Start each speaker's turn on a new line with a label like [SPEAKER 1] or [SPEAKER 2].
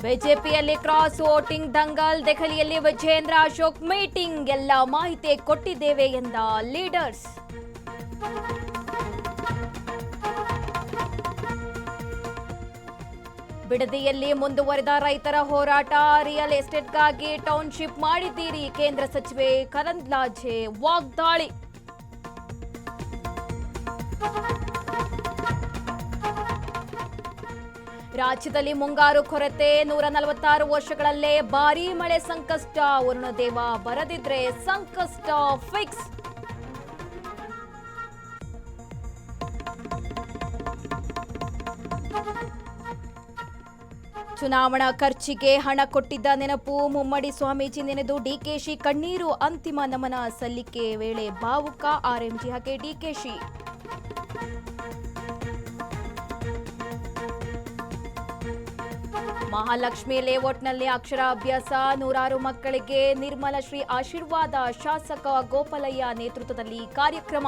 [SPEAKER 1] ಬಿಜೆಪಿಯಲ್ಲಿ cross voting Dangal, ದೆಹಲಿಯಲ್ಲಿ Vijendra Ashok meeting, ಎಲ್ಲ ಮಾಹಿತಿ ಕೊಟ್ಟಿದ್ದೇವೆ ಎಂದ ಲೀಡರ್ಸ್. ಬಿಡದಿಯಲ್ಲಿ ಮುಂದುವರೆದ ರೈತರ ಹೋರಾಟ, ರಿಯಲ್ ಎಸ್ಟೇಟ್ಗಾಗಿ ಟೌನ್ಶಿಪ್ ಮಾಡಿದ್ದೀರಿ, ಕೇಂದ್ರ ಸಚಿವೆ ಕರಂದ್ಲಾಜೆ ವಾಗ್ದಾಳಿ. ರಾಜ್ಯದಲ್ಲಿ ಮುಂಗಾರು ಕೊರತೆ, 146 ವರ್ಷಗಳಲ್ಲೇ ಭಾರೀ ಮಳೆ ಸಂಕಷ್ಟ, ವರುಣದೇವ ಬರದಿದ್ರೆ ಸಂಕಷ್ಟ ಫಿಕ್ಸ್. ಚುನಾವಣಾ ಖರ್ಚಿಗೆ ಹಣ ಕೊಟ್ಟಿದ್ದ ನೆನಪು, ಮುಮ್ಮಡಿ ಸ್ವಾಮೀಜಿ ನೆನೆದು ಡಿಕೆಶಿ ಕಣ್ಣೀರು, ಅಂತಿಮ ನಮನ ಸಲ್ಲಿಕೆ ವೇಳೆ ಭಾವುಕ, ಆರ್ಎಂಜಿ ಹಾಗೆ ಡಿಕೆಶಿ. ಮಹಾಲಕ್ಷ್ಮಿ ಲೇಔಟ್ನಲ್ಲಿ ಅಕ್ಷರಾಭ್ಯಾಸ, 100 ಮಕ್ಕಳಿಗೆ ನಿರ್ಮಲಶ್ರೀ ಆಶೀರ್ವಾದ, ಶಾಸಕ ಗೋಪಾಲಯ್ಯ ನೇತೃತ್ವದಲ್ಲಿ ಕಾರ್ಯಕ್ರಮ.